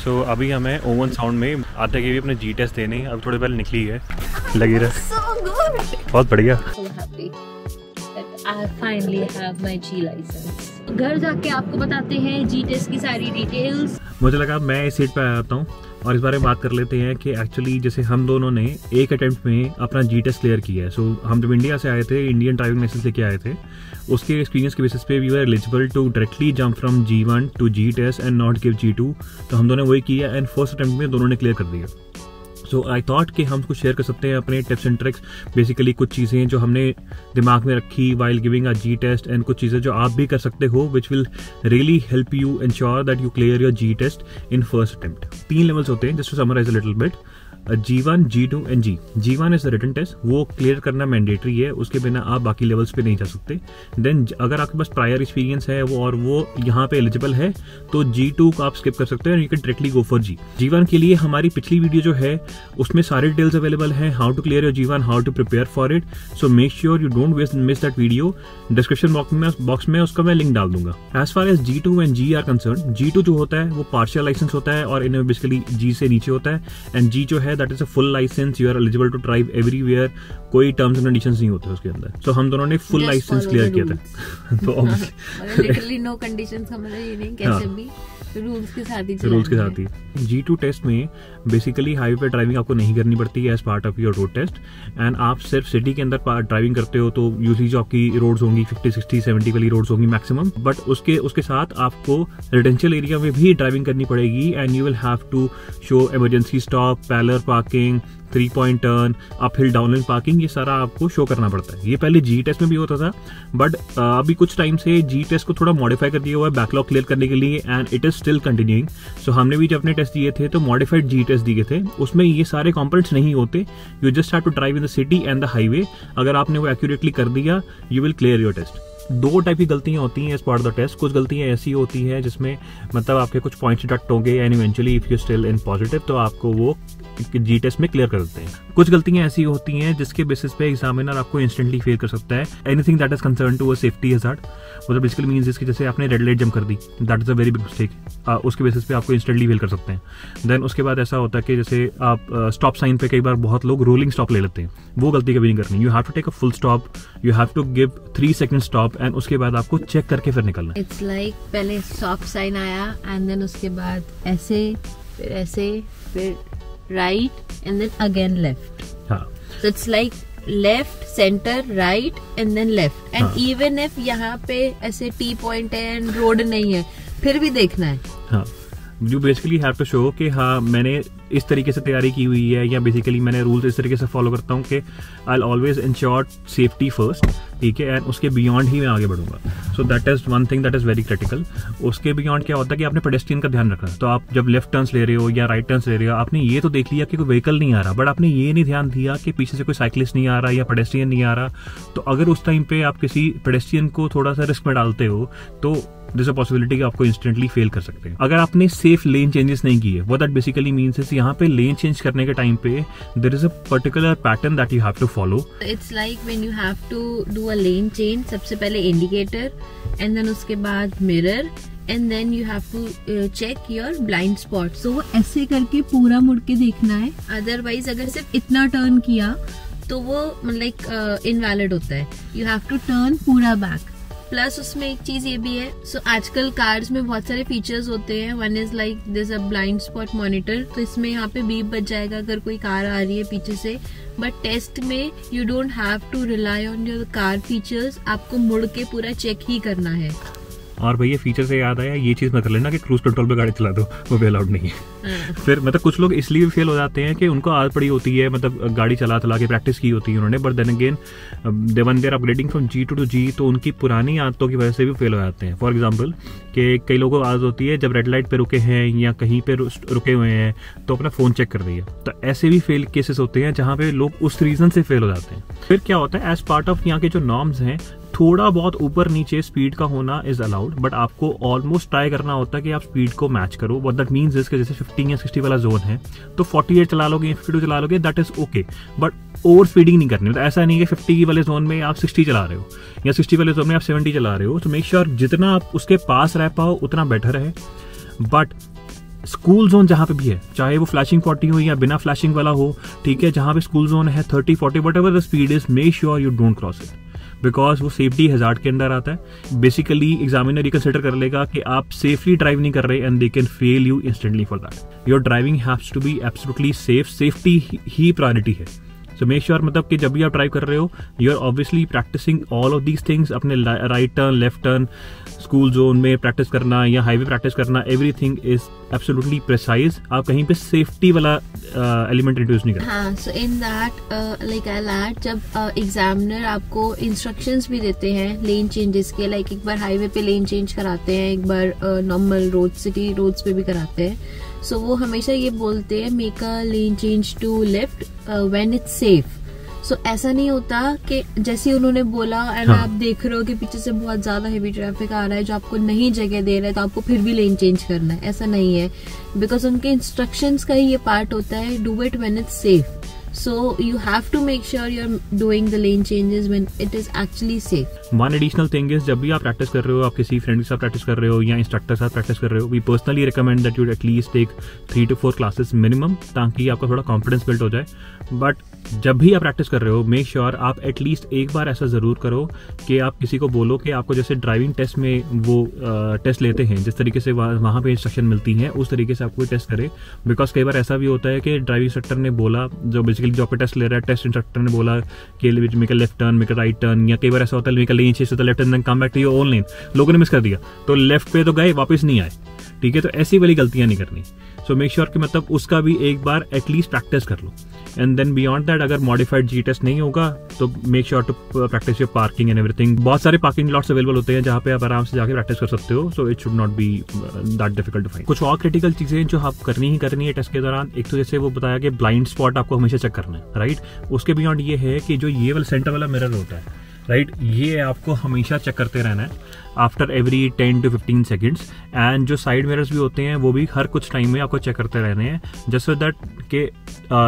सो अभी हमें oven sound में आते के भी अपने जी टेस्ट देने, अब थोड़े पहले निकली है, लगी रहे। बहुत बढ़िया। घर जाके आपको बताते हैं जी टेस्ट की सारी डिटेल्स। मुझे लगा मैं इस सीट पे आ जाता हूँ और इस बारे में बात कर लेते हैं कि एक्चुअली जैसे हम दोनों ने एक अटेम्प्ट में अपना जी टेस्ट क्लियर किया है। सो हम जब इंडिया से आए थे, इंडियन ड्राइविंग लाइसेंस लेके आए थे, उसके एक्सपीरियंस के बेसिस पे we were eligible to directly jump from G1 to G test and not give G2। तो हम दोनों वही किया एंड फर्स्ट अटेम्प्ट में दोनों ने क्लियर कर दिया। सो आई थॉट कि हम कुछ शेयर कर सकते हैं अपने टिप्स एंड ट्रिक्स, बेसिकली कुछ चीज़ें जो हमने दिमाग में रखी while giving a G test, and कुछ चीज़ें जो आप भी कर सकते हो which will really help you ensure that you clear your G test in first attempt. 3 levels होते हैं, just to summarize a little bit. G1, G2 and G। G1 is the written test, वो clear करना mandatory है, उसके बिना आप बाकी levels पे नहीं जा सकते। देन अगर आपके पास प्रायर एक्सपीरियंस है वो और वो यहाँ पे एलिजिबल है तो G2 को आप स्किप कर सकते हैं, you can directly go for G। G1 के लिए हमारी पिछली वीडियो जो है उसमें सारे डिटेल्स अवेलेबल हैं, how to clear your G1, how to prepare for it. So make sure you don't miss that video. Description box में उसका मैं लिंक डाल दूंगा। As far as G2 and G are concerned, G2 जो होता है वो पार्शियल लाइसेंस होता है और इनमें बेसिकली G से नीचे होता है, एंड G जो है that is a full license, you are eligible to drive everywhere, कोई टर्म्स एंड कंडीशंस नहीं होते उसके अंदर। सो हम दोनों ने फुल लाइसेंस क्लियर किया था। तो लिटरली नो कंडीशंस का मतलब ये नहीं, कैसे भी रूल्स के साथ ही G2 टेस्ट में बेसिकली हाईवे पे ड्राइविंग आपको नहीं करनी पड़ती है as part of your road test, and आप सिर्फ सिटी के अंदर ड्राइविंग करते हो तो यूजली जो आपकी रोड्स होंगी 50, 60, 70 वाली रोड्स होंगी मैक्सिमम, बट उसके साथ आपको रेजिडेंशियल एरिया में भी ड्राइविंग करनी पड़ेगी, and you will have to show emergency stop, parallel parking, 3 point turn, uphill downhill parking, ये सारा आपको शो करना पड़ता है। ये पहले जी टेस्ट में भी होता था, बट अभी कुछ टाइम से जी टेस्ट को थोड़ा मॉडिफाई कर दिया हुआ है बैकलॉग क्लियर करने के लिए, and it is still continuing. So हमने भी जब अपने टेस्ट दिए थे तो मॉडिफाइड जी टेस्ट दिए थे, उसमें ये सारे कंपोनेंट्स नहीं होते, you just have to drive in the city and the highway. अगर आपने वो एक्यूरेटली कर दिया you will clear your test. 2 type की गलतियां होती हैं as part of the test. कुछ गलतियां ऐसी होती हैं जिसमें मतलब आपके कुछ पॉइंट्स डिडक्ट होंगे and eventually if you still in positive तो आपको वो जी टेस्ट में क्लियर कर देते हैं। कुछ गलतियां ऐसी होती हैं जिसके बेसिस पे एग्जामिनर आपको इंस्टेंटली फेल कर सकता है। Anything that is concern to a safety hazard, मतलब बेसिकली मींस इसकी जैसे आपने रेड लाइट जंप कर दी, that is a very big mistake, उसके बेसिस पे आपको इंस्टेंटली फेल कर सकते हैं। देन उसके बाद ऐसा होता है कि जैसे आप स्टॉप साइन पे कई बार बहुत लोग रोलिंग स्टॉप ले लेते हैं, वो गलती कभी नहीं करनी। You have to take a full stop, you have to give 3 second stop, and उसके बाद आपको चेक करके फिर निकलना है। इट्स लाइक पहले स्टॉप साइन आया एंड देन उसके बाद ऐसे फिर right and then again left. हाँ, so it's like left, centre, right and then left, and even if यहाँ पे ऐसे टी पॉइंट है एंड रोड नहीं है फिर भी देखना है। हाँ, you basically have to show कि हाँ मैंने इस तरीके से तैयारी की हुई है, या बेसिकली मैंने रूल्स इस तरीके से फॉलो करता हूँ कि I always ensure safety first, ठीक है, एंड उसके बियॉन्ड ही मैं आगे बढ़ूंगा। So that is one thing that is very critical. उसके बियॉन्ड क्या होता है कि आपने पेडेस्ट्रियन का ध्यान रखना। तो आप जब लेफ्ट टर्न्स ले रहे हो या राइट टर्न्स ले रहे हो, आपने ये तो देख लिया कि कोई व्हीकल नहीं आ रहा, बट आपने ये नहीं ध्यान दिया कि पीछे से कोई साइकिलिस्ट नहीं आ रहा या पेडेस्ट्रियन नहीं आ रहा। तो अगर उस टाइम पे आप किसी पेडेस्ट्रियन को थोड़ा सा रिस्क में डालते हो तो दिस अ पॉसिबिलिटी कि आपको इंस्टेंटली फेल कर सकते हैं। अगर आपने सेफ लेन चेंजेस नहीं किए, what that basically means is यहाँ पे लेन चेंज करने के टाइम पे there is a particular pattern that you have to follow. It's like when you have to do a lane change, सबसे पहले इंडिकेटर एंड देन उसके बाद mirror and then you have to check your blind spot. So वो ऐसे करके पूरा मुड़ के देखना है, अदरवाइज अगर सिर्फ इतना टर्न किया तो वो लाइक इनवैलिड होता है। यू हैव टू टर्न पूरा बैक। प्लस उसमें एक चीज ये भी है, सो आजकल कार्स में बहुत सारे फीचर्स होते हैं। One is like this a blind spot monitor, तो इसमें यहाँ पे बीप बज जाएगा अगर कोई कार आ रही है पीछे से, बट टेस्ट में you don't have to rely on your car features, आपको मुड़ के पूरा चेक ही करना है। और भैया फीचर से याद आया, ये चीज मत कर लेना कि क्रूज कंट्रोल पे गाड़ी चला दो, वो भी अलाउड नहीं है। फिर मतलब कुछ लोग इसलिए भी फेल हो जाते हैं कि उनको आदत पड़ी होती है, मतलब गाड़ी चला के प्रैक्टिस की होती है उन्होंने, but then again one there upgrading from G2 to G, तो उनकी पुरानी आदतों की वजह से भी फेल हो जाते हैं। फॉर एग्जाम्पल कि कई लोगों को आदत होती है जब रेड लाइट पे रुके हैं या कहीं पे रुके हुए हैं तो अपना फोन चेक कर दिया, तो ऐसे भी फेल केसेस होते हैं जहाँ पे लोग उस रीजन से फेल हो जाते हैं। फिर क्या होता है, एज पार्ट ऑफ यहाँ के जो नॉर्म्स हैं थोड़ा बहुत ऊपर नीचे स्पीड का होना इज अलाउड, बट आपको ऑलमोस्ट ट्राई करना होता है कि आप स्पीड को मैच करो। व्हाट दैट मींस इज कि जैसे 15 या 60 वाला जोन है तो 48 चला लोगे, 52 चला लोगे, that is okay, but over speeding नहीं करनी। मतलब ऐसा नहीं है कि 50 वाले जोन में आप 60 चला रहे हो या 60 वाले जोन में आप 70 चला रहे हो। तो मेक श्योर जितना आप उसके पास रह पाओ उतना बेटर है, बट स्कूल जोन जहां पे भी है, चाहे वो फ्लैशिंग 40 हो या बिना फ्लैशिंग वाला हो, ठीक है, जहां पे स्कूल जोन है 30-40 whatever the speed is, make sure you don't cross it, because वो सेफ्टी हैजार्ड के अंदर आता है। बेसिकली एग्जामिनर ये कंसिडर कर लेगा कि आप सेफली ड्राइव नहीं कर रहे and they can fail you instantly for that. Your driving haves to be absolutely safe, safety ही प्रायोरिटी है। सो मेक श्योर मतलब कि जब भी आप ड्राइव कर रहे हो you are obviously practising all of these things, अपने right turn, left turn, school zone में प्रैक्टिस करना या हाईवे प्रैक्टिस करना, एवरीथिंग इज एब्सोल्युटली प्रिसाइज। आप कहीं पे सेफ्टी वाला एलिमेंट इंट्रोड्यूस नहीं करते। हाँ, so in that like I led, जब एग्जामिनर आपको इंस्ट्रक्शंस भी देते हैं लेन चेंजेस के, लाइक एक बार हाईवे पे लेन चेंज कराते हैं, एक बार नॉर्मल रोड, सिटी रोड्स पे भी कराते हैं, सो वो हमेशा ये बोलते हैं make a lane change to left when it's safe. So ऐसा नहीं होता कि जैसे उन्होंने बोला एंड आप देख रहे हो कि पीछे से बहुत ज्यादा हेवी ट्रैफिक आ रहा है जो आपको नहीं जगह दे रहा है, तो आपको फिर भी लेन चेंज करना है, ऐसा नहीं है, बिकॉज उनके इंस्ट्रक्शंस का ही ये पार्ट होता है, do it when it's safe. So you have to make sure you're doing the lane changes when it is actually safe. One additional thing is, जब भी आप प्रैक्टिस कर रहे हो, आप किसी फ्रेंड के साथ प्रैक्टिस कर रहे हो या इंस्ट्रक्टर के साथ प्रैक्टिस कर रहे हो, we personally recommend that you at least take 3 to 4 classes minimum, ताकि आपका थोड़ा कॉन्फिडेंस बिल्ड हो जाए। बट जब भी आप प्रैक्टिस कर रहे हो मेक श्योर आप एटलीस्ट एक बार ऐसा जरूर करो कि आप किसी को बोलो कि आपको जैसे ड्राइविंग टेस्ट में वो टेस्ट लेते हैं, जिस तरीके से वहाँ पे इंस्ट्रक्शन मिलती हैं उस तरीके से आपको टेस्ट करे। बिकॉज कई बार ऐसा भी होता है कि ड्राइविंग इंस्ट्रक्टर ने बोला, जो बेसिकली जो पे टेस्ट ले रहा है, टेस्ट इंस्ट्रक्टर ने बोला कि make a left turn, make a right turn, या कई बार ऐसा होता है make a lane change to the left and come back to your own lane, लोगों ने मिस कर दिया तो लेफ्ट पे तो गए, वापस नहीं आए, ठीक है। तो ऐसी वाली गलतियां नहीं करनी। सो मेक श्योर कि मतलब उसका भी एक बार एटलीस्ट प्रैक्टिस कर लो। एंड देन बियॉन्ड दैट अगर मॉडिफाइड जी टेस्ट नहीं होगा तो make sure to practice your parking and everything. बहुत सारे पार्किंग लॉट्स अवेलेबल होते हैं जहाँ पे आप आराम से जाके प्रैक्टिस कर सकते हो, so it should not be that difficult to find. कुछ और क्रिटिकल चीजें जो आप करनी है टेस्ट के दौरान, एक तो जैसे वो बताया कि ब्लाइंड स्पॉट आपको हमेशा चेक करना है, राइट। उसके बियॉन्ड ये है कि जो ये वाला सेंटर वाला मिरर होता है, राइट, ये आपको हमेशा चेक करते रहना है after every 10 to 15 seconds. And जो साइड मिरर्स भी होते हैं वो भी हर कुछ टाइम में आपको चेक करते रहने हैं, जस्ट सो दैट के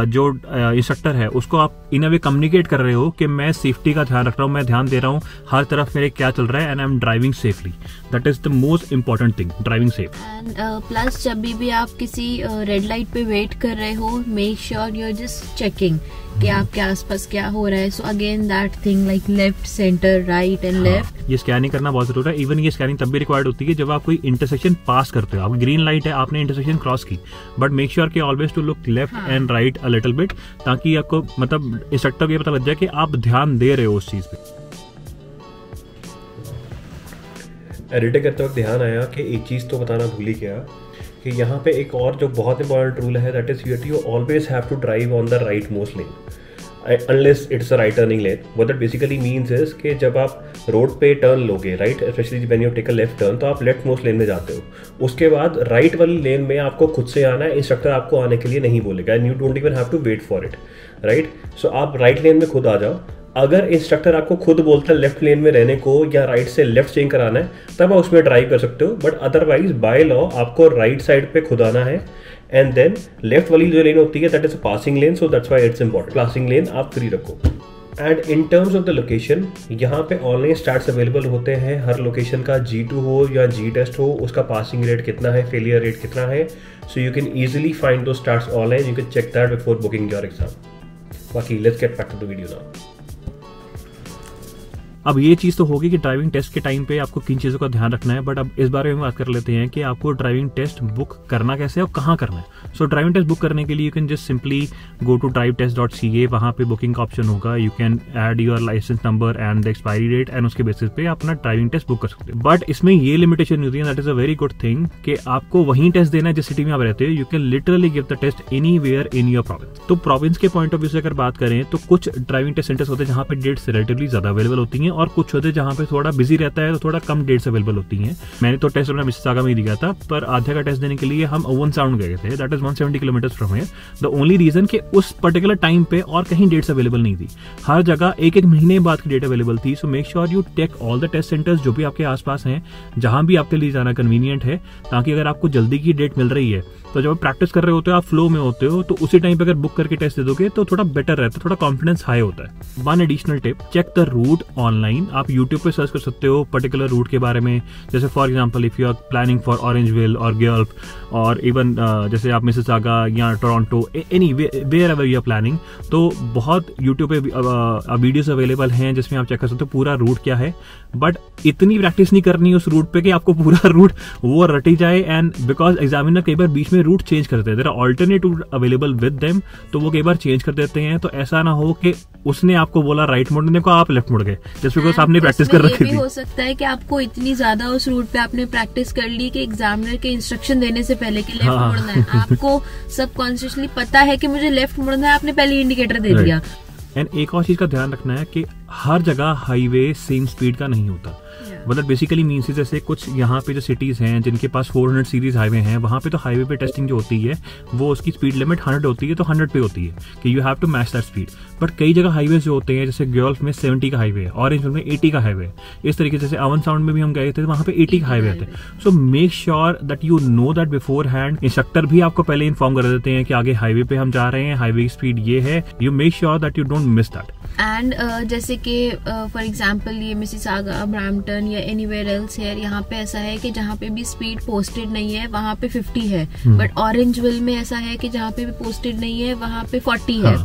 जो इंस्ट्रक्टर है उसको आप इन अ वे कम्युनिकेट कर रहे हो कि मैं सेफ्टी का ध्यान रख रहा हूँ, मैं ध्यान दे रहा हूँ हर तरफ मेरे क्या चल रहा है, and I am driving safely. That is the most important thing, driving safe. And plus जब भी आप किसी रेड लाइट पे वेट कर रहे हो, make sure you are just checking कि आपके आसपास क्या हो रहा है। So again that thing like left, centre, right and left, ये स्कैनिंग करना बहुत जरूरी है। इवन ये स्कैनिंग तब भी रिक्वायर्ड होती है जब आप कोई इंटरसेक्शन पास करते हो, आपकी ग्रीन लाइट है, आपने इंटरसेक्शन क्रॉस की, बट मेक श्योर कि always to look left and right a little bit, ताकि आपको मतलब इंस्ट्रक्टर को ये पता लग जाए कि आप ध्यान दे रहे हो उस चीज पे। एडिटिंग करते वक्त ध्यान आया कि एक चीज़ तो बताना भूल ही गया कि यहाँ पे एक और जो बहुत इंपॉर्टेंट रूल है, that is you always have to drive on the right most lane unless it's a right turning lane. What that basically means is कि जब आप रोड पे टर्न लोगे, right, especially when you take a left turn, तो आप left most लेन में जाते हो। उसके बाद राइट वाली लेन में आपको खुद से आना है, इंस्ट्रक्टर आपको आने के लिए नहीं बोलेगा, and you don't even have to wait for it, right. So आप राइट लेन में खुद आ जाओ। अगर इंस्ट्रक्टर आपको खुद बोलता है लेफ्ट लेन में रहने को या राइट से लेफ्ट चेंज कराना है, तब आप उसमें ड्राइव कर सकते हो, बट अदरवाइज बाय लॉ आपको राइट साइड पे खुद आना है। एंड देन लेफ्ट वाली जो लेन होती है that is a passing lane, so that's why it's important, passing lane आप फ्री रखो। And in terms of the location, यहाँ पे ऑनलाइन स्टार्ट्स अवेलेबल होते हैं हर लोकेशन का, G2 हो या G टेस्ट हो, उसका पासिंग रेट कितना है, फेलियर रेट कितना है, so you can easily find those stats online, you can check that before booking your exam. बाकी let's get back to the video now. अब ये चीज तो होगी कि ड्राइविंग टेस्ट के टाइम पे आपको किन चीजों का ध्यान रखना है, बट अब इस बारे में बात कर लेते हैं कि आपको ड्राइविंग टेस्ट बुक करना कैसे है और कहाँ करना है। सो ड्राइविंग टेस्ट बुक करने के लिए you can just simply go to drivetest.ca, वहां पे बुकिंग का ऑप्शन होगा, you can add your license number and the expiry date, and उसके बेसिस पे अपना ड्राइविंग टेस्ट बुक कर सकते हैं। बट इसमें ये लिमिटेशन होती है, that is a very good thing, कि आपको वहीं टेस्ट देना है जिस सिटी में आप रहते हो। You can literally give the test anywhere in your province. तो प्रोविंस के पॉइंट ऑफ व्यू से अगर बात करें तो कुछ ड्राइविंग टेस्ट सेंटर्स होते हैं जहां पे डेट्स रिलेटिवली ज्यादा अवेलेबल होती हैं, और कुछ होते हैं जहां पे थोड़ा बिजी रहता है तो थोड़ा कम डेट्स अवेलेबल होती हैं। मैंने तो टेस्ट अपना मिसिसागा में ही दिया था, पर आध्या का टेस्ट देने के लिए हम ओवन साउंड गए थे, that is 170 kilometre from here. The only reason कि उस पर्टिकुलर टाइम पे और कहीं डेट्स अवेलेबल नहीं थी, हर जगह एक महीने बाद की डेट अवेलेबल थी। So make sure you take all the test centres जो भी आपके आसपास हैं, जहां भी आपके लिए जाना कन्वीनियंट है, ताकि अगर आपको जल्दी की डेट मिल रही है तो जब आप प्रैक्टिस कर रहे होते हो, आप फ्लो में होते हो, तो उसी टाइम पे अगर बुक करके टेस्ट दे दोगे तो थोड़ा बेटर रहता है, थोड़ा कॉन्फिडेंस हाई होता है। One additional tip, check the route online. Online, आप यूट्यूब पे सर्च कर सकते हो पर्टिकुलर रूट के बारे में। जैसे for example if you are planning for Orangeville or Guelph or even जैसे आप मिसिसागा या Toronto, anywhere ever you are planning, तो बहुत यूट्यूब पे वीडियोस अवेलेबल हैं जिसमें आप चेक कर सकते हो पूरा रूट क्या है। बट इतनी प्रैक्टिस नहीं करनी उस रूट पे कि आपको पूरा रूट वो रटी जाए, एंड बिकॉज एग्जामिनर कई बार बीच में रूट चेंज करते हैं, there are alternate route available with them, तो वो कई बार चेंज कर देते हैं। तो ऐसा ना हो कि उसने आपको बोला राइट मुड़ने को, आप लेफ्ट मुड़ गए जस्ट बिकॉज आपने प्रैक्टिस कर रखी थी। हो सकता है कि आपको इतनी ज्यादा उस रूट पे आपने प्रैक्टिस कर ली कि एग्जामिनर के इंस्ट्रक्शन देने से पहले कि लेफ्ट मुड़ना है, आपको सबकॉन्शियसली पता है कि मुझे लेफ्ट मुड़ना है, आपने पहले इंडिकेटर दे दिया। एंड एक और चीज का ध्यान रखना है कि हर जगह हाईवे सेम स्पीड का नहीं होता। मतलब बेसिकली मीन्स जैसे कुछ यहाँ पे जो सिटीज हैं जिनके पास 400 सीरीज हाईवे हैं, वहाँ पे तो हाईवे पे टेस्टिंग जो होती है वो उसकी स्पीड लिमिट 100 होती है, तो 100 पे होती है कि you have to match that speed. But कई जगह हाईवे जो होते हैं, जैसे गल्फ में 70 का हाईवे है, ऑरेंजविल में 80 का हाईवे है, इस तरीके से। जैसे अवन साउंड में भी हम गए थे, वहाँ पे 80 का हाईवे आते हैं। सो make sure that you know that before hand. Instructor भी आपको पहले इन्फॉर्म कर देते हैं कि आगे हाईवे पे हम जा रहे हैं, हाईवे की स्पीड ये है। You make sure that you don't miss that. And जैसे कि फॉर एग्जाम्पल ये मिसिसागा, ब्रैम्पटन या एनीवेयर एल्स है, यहाँ पे ऐसा है कि जहाँ पे भी स्पीड पोस्टेड नहीं है वहाँ पे 50 है, बट ऑरेंजविल में ऐसा है कि जहाँ पे भी पोस्टेड नहीं है वहाँ पे 40 है।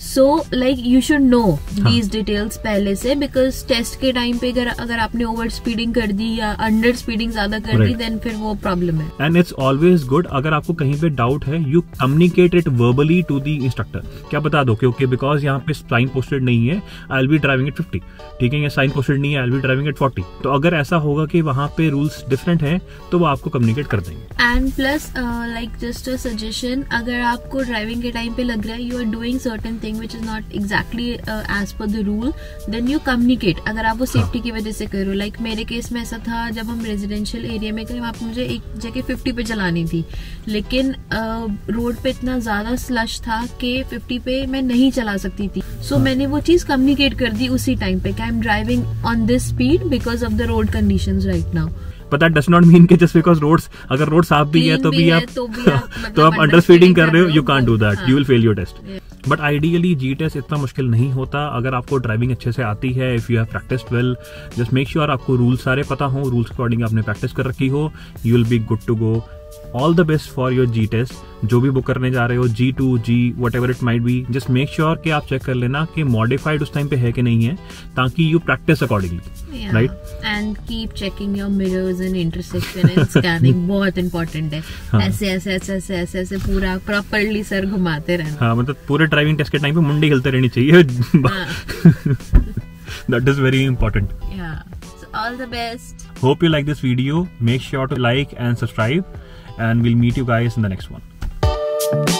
So like you should know these details पहले से, बिकॉज टेस्ट के टाइम पे अगर आपने ओवर स्पीडिंग कर दी या अंडर स्पीडिंग ज्यादा कर दी, देन फिर वो प्रॉब्लम है। एंड इट्स ऑलवेज गुड अगर आपको कहीं पे डाउट है, you communicate it verbally to the instructor. क्या बता दो कि ओके बिकॉज यहाँ पे साइन पोस्टेड नहीं है, I will be driving eight 50, ठीक है, या साइन पोस्टेड नहीं है, I will be driving eight 40। तो अगर ऐसा होगा कि वहाँ पे रूल्स डिफरेंट हैं तो वो आपको कम्युनिकेट कर देंगे। And plus like just a suggestion, अगर आपको ड्राइविंग के टाइम पे लग रहा है you are doing certain thing which is not exactly as per the rule, then you communicate। अगर आप वो सेफ्टी की वजह से करो, लाइक मेरे केस में ऐसा था जब हम रेजिडेंशियल एरिया में गए, वहाँ पे मुझे एक जगह 50 पे चलानी थी, लेकिन रोड पे इतना ज्यादा स्लश था कि 50 पे मैं नहीं चला सकती थी। सो मैंने वो चीज कम्युनिकेट कर दी उसी टाइम पे कि I am driving on this speed because of the road conditions right now. But that does not mean कि just because अगर रोड साफ भी है तो भी आप तो आप अंडर स्पीडिंग कर रहे हो, you can't do that, you will fail your test। But ideally G test इतना मुश्किल नहीं होता अगर आपको ड्राइविंग अच्छे से आती है। If you have practised well, just make sure आपको रूल्स सारे पता हो, रूल्स के अकॉर्डिंग आपने प्रैक्टिस कर रखी हो, you will be good to go. All the best for your G test, जो भी बुक करने जा रहे हो, G2, G whatever it might be, just make sure कि आप चेक कर लेना कि मॉडिफाइड उस टाइम पे है कि नहीं है, ताकि you practice accordingly, right. And keep checking your mirrors and intersection and scanning, बहुत इंपॉर्टेंट है। ऐसे ऐसे ऐसे ऐसे ऐसे ऐसे पूरा प्रॉपर्ली सर घुमाते रहना। हाँ, मतलब पूरे ड्राइविंग टेस्ट के टाइम पे मुंडी हिलते रहनी चाहिए। That is very important. Yeah. So all the best. Hope you like this video. Make sure to like and subscribe, and we'll meet you guys in the next one.